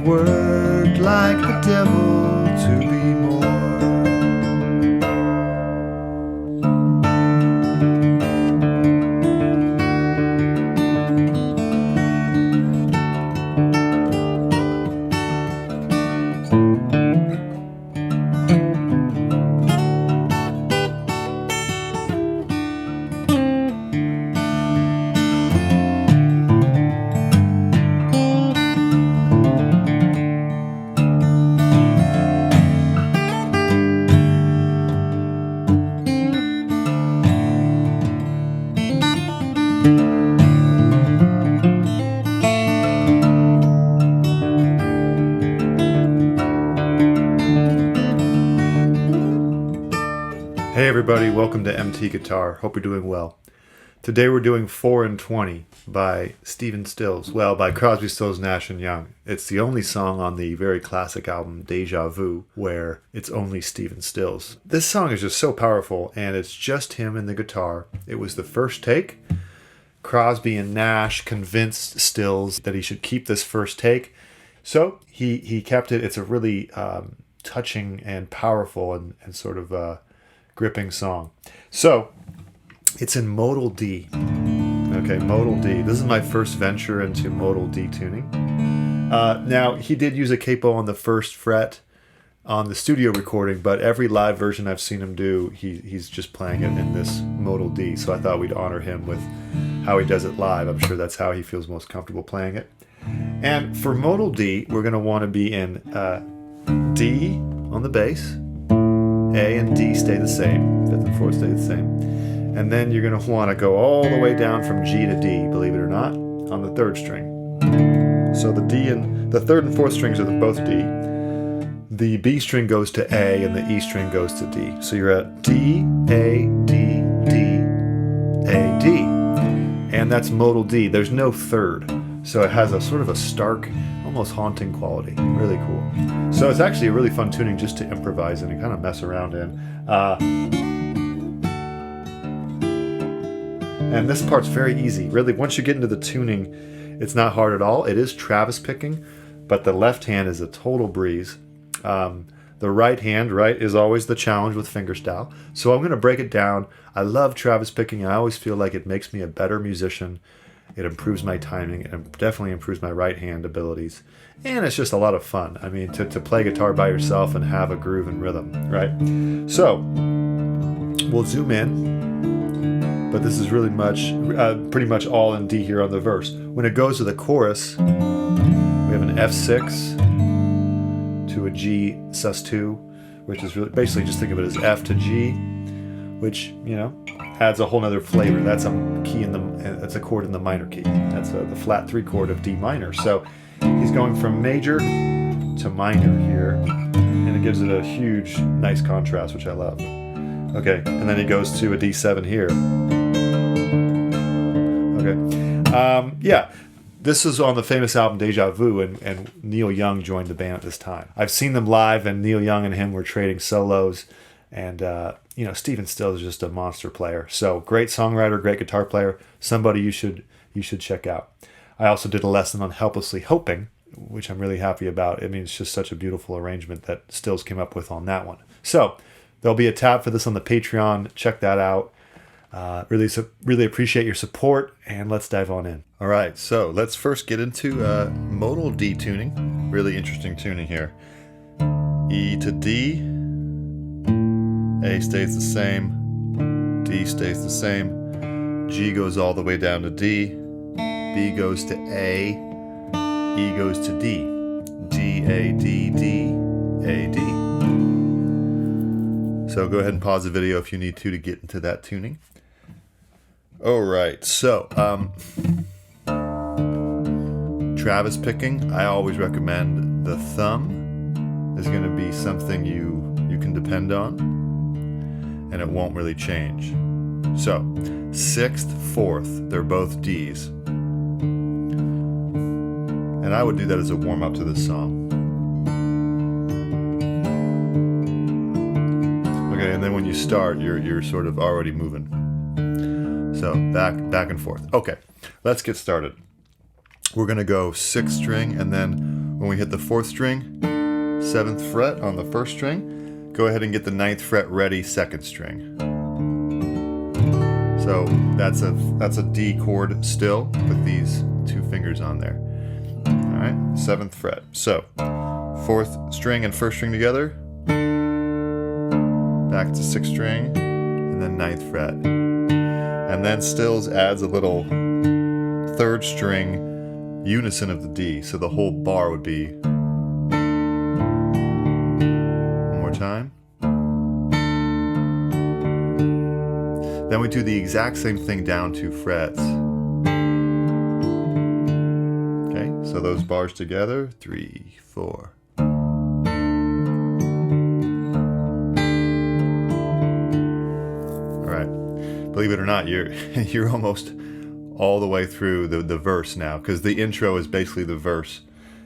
worked like the devil to be more. Hey everybody, welcome to MT Guitar. Hope you're doing well. Today we're doing 4 and 20 by Stephen Stills. Well, by Crosby, Stills, Nash Young. It's the only song on the very classic album Deja Vu where it's only Stephen Stills. This song is just so powerful, and it's just him and the guitar. It was the first take. Crosby and Nash convinced Stills that he should keep this first take. So he kept it. It's a really touching and powerful and sort of gripping song. So it's in Modal D. Okay, Modal D. This is my first venture into Modal Detuning. Now, he did use a capo on the first fret on the studio recording, but every live version I've seen him do, he's just playing it in this Modal D. So I thought we'd honor him with how he does it live. I'm sure that's how he feels most comfortable playing it. And for Modal D, we're going to want to be in D on the bass. A and D stay the same. 5th and 4th stay the same. And then you're going to want to go all the way down from G to D, believe it or not, on the 3rd string. So the D and the 3rd and 4th strings are both D. The B string goes to A and the E string goes to D. So you're at D, A, D, D, A, D. And that's Modal D. There's no 3rd. So it has a sort of a stark, almost haunting quality. Really cool. So it's actually a really fun tuning just to improvise in and kind of mess around in. And this part's very easy. Really, once you get into the tuning, it's not hard at all. It is Travis picking, but the left hand is a total breeze. The right hand, is always the challenge with fingerstyle. So I'm going to break it down. I love Travis picking. I always feel like it makes me a better musician. It improves my timing. It definitely improves my right hand abilities. And it's just a lot of fun. I mean, to play guitar by yourself and have a groove and rhythm, right? So we'll zoom in, but this is really pretty much all in D here on the verse. When it goes to the chorus, we have an F6 to a G sus2, which is really basically just think of it as F to G, which, adds a whole nother flavor. That's a key that's a chord in the minor key. That's the flat 3 chord of D minor. So he's going from major to minor here, and it gives it a huge, nice contrast, which I love. Okay, and then he goes to a D7 here. Okay, yeah. This is on the famous album Deja Vu, and Neil Young joined the band at this time. I've seen them live, and Neil Young and him were trading solos, and Stephen Stills is just a monster player. So great songwriter, great guitar player, somebody you should check out. I also did a lesson on Helplessly Hoping, which I'm really happy about. I mean, it's just such a beautiful arrangement that Stills came up with on that one. So there'll be a tab for this on the Patreon. Check that out. Really appreciate your support, and let's dive on in. All right, so let's first get into Modal D tuning. Really interesting tuning here. E to D, A stays the same, D stays the same, G goes all the way down to D, B goes to A, E goes to D, D, A, D, D, A, D. So go ahead and pause the video if you need to get into that tuning. All right, so Travis picking, I always recommend the thumb is going to be something you can depend on, and it won't really change. So 6th, 4th, they're both Ds, and I would do that as a warm-up to this song. Okay, and then when you start, you're sort of already moving. So back and forth. Okay, let's get started. We're gonna go 6th string, and then when we hit the 4th string, 7th fret on the 1st string, go ahead and get the 9th fret ready, 2nd string. So that's a D chord still with these 2 fingers on there. All right, 7th fret. So 4th string and 1st string together, back to 6th string, and then 9th fret. And then Stills adds a little 3rd string unison of the D, so the whole bar would be. One more time. Then we do the exact same thing down 2 frets. Okay, so those bars together, 3, 4. All right, believe it or not, you're almost all the way through the verse now, because the intro is basically the verse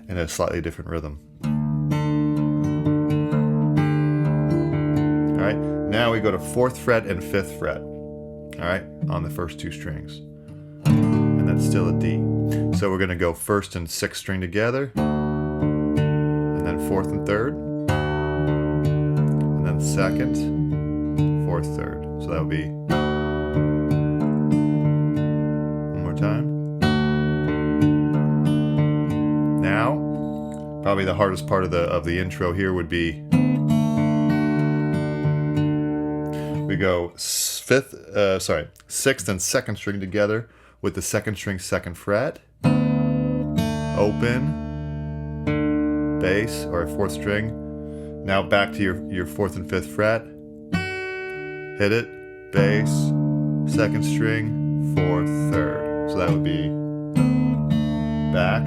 in a slightly different rhythm. All right, now we go to 4th fret and 5th fret, all right, on the first 2 strings. And that's still a D. So we're gonna go 1st and 6th string together, and then 4th and 3rd, and then 2nd, 4th, 3rd. So that would be time. Now, probably the hardest part of the intro here would be we go 6th and 2nd string together with the 2nd string 2nd fret, open, bass or 4th string. Now back to your 4th and 5th fret, hit it, bass, 2nd string, 4th, 3rd. So that would be back.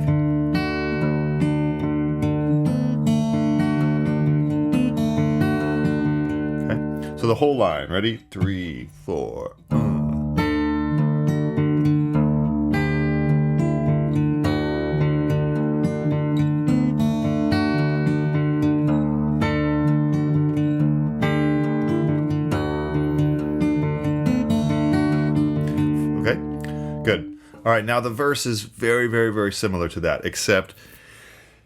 Okay, so the whole line, ready? 3, 4. Okay, good. All right, now the verse is very, very, very similar to that, except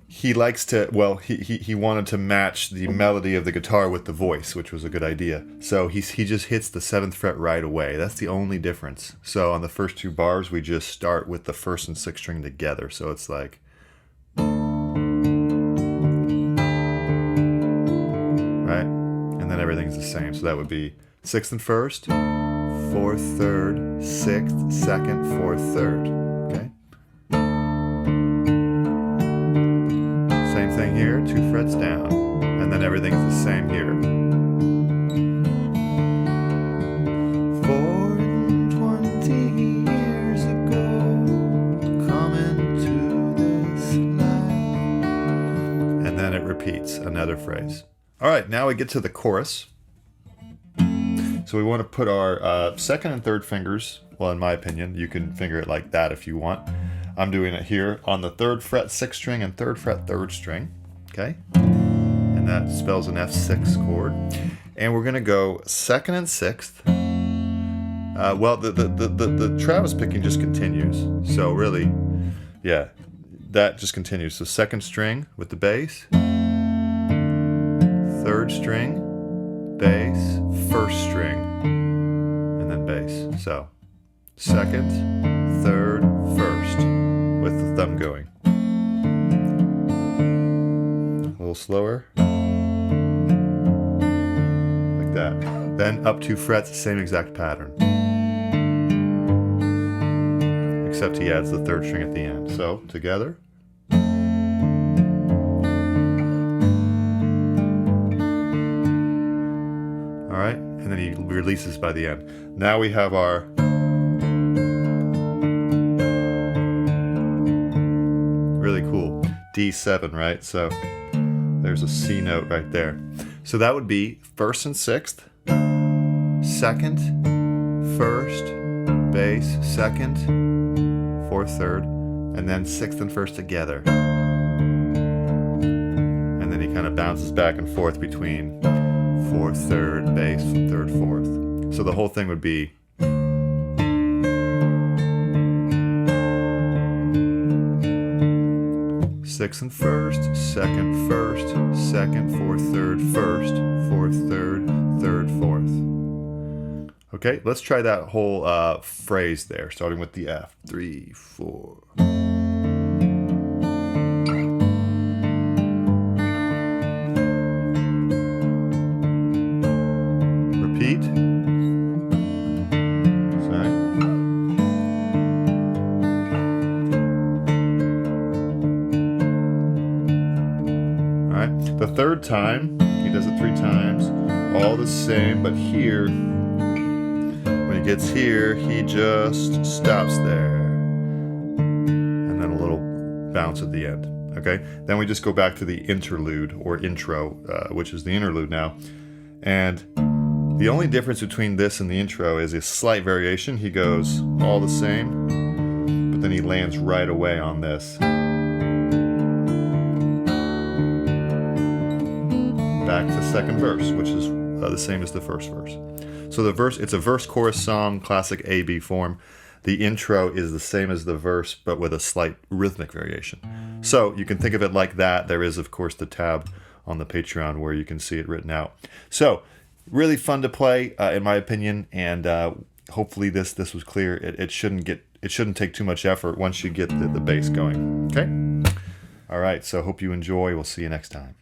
he likes to, well, he wanted to match the melody of the guitar with the voice, which was a good idea. So he just hits the 7th fret right away. That's the only difference. So on the first 2 bars, we just start with the 1st and 6th string together. So it's like, right? And then everything's the same. So that would be 6th and 1st, 4th, 3rd, 6th, 2nd, 4th, 3rd. Okay. Same thing here, 2 frets down, and then everything's the same here. 420 years ago, coming to this life, and then it repeats another phrase. All right, now we get to the chorus. So we want to put our 2nd and 3rd fingers, well, in my opinion, you can finger it like that if you want. I'm doing it here on the 3rd fret 6th string and 3rd fret 3rd string, okay? And that spells an F6 chord. And we're gonna go 2nd and 6th. Well, the Travis picking just continues. So really, yeah, that just continues. So 2nd string with the bass, 3rd string, bass, 1st string, and then bass. So 2nd, 3rd, 1st, with the thumb going. A little slower, like that. Then up 2 frets, same exact pattern, except he adds the 3rd string at the end. So together. Alright, and then he releases by the end. Now we have our really cool D7, right? So there's a C note right there. So that would be 1st and 6th, 2nd, 1st, bass, 2nd, 4th, 3rd, and then 6th and 1st together. And then he kind of bounces back and forth between 4th, 3rd, bass, 3rd, 4th. So the whole thing would be 6th and 1st, 2nd, 1st, 2nd, 4th, 3rd, 1st, 4th, 3rd, 3rd, 4th. Okay, let's try that whole phrase there, starting with the F. 3, 4. Repeat. Sorry. All right, the third time, he does it 3 times, all the same, but here, when he gets here, he just stops there. And then a little bounce at the end. Okay? Then we just go back to the interlude or intro, which is the interlude now. And the only difference between this and the intro is a slight variation. He goes all the same, but then he lands right away on this. Back to second verse, which is the same as the first verse. So the verse, it's a verse-chorus song, classic A-B form. The intro is the same as the verse, but with a slight rhythmic variation. So you can think of it like that. There is, of course, the tab on the Patreon where you can see it written out. So really fun to play, in my opinion, and hopefully this was clear. It shouldn't take too much effort once you get the bass going. Okay? All right, so hope you enjoy. We'll see you next time.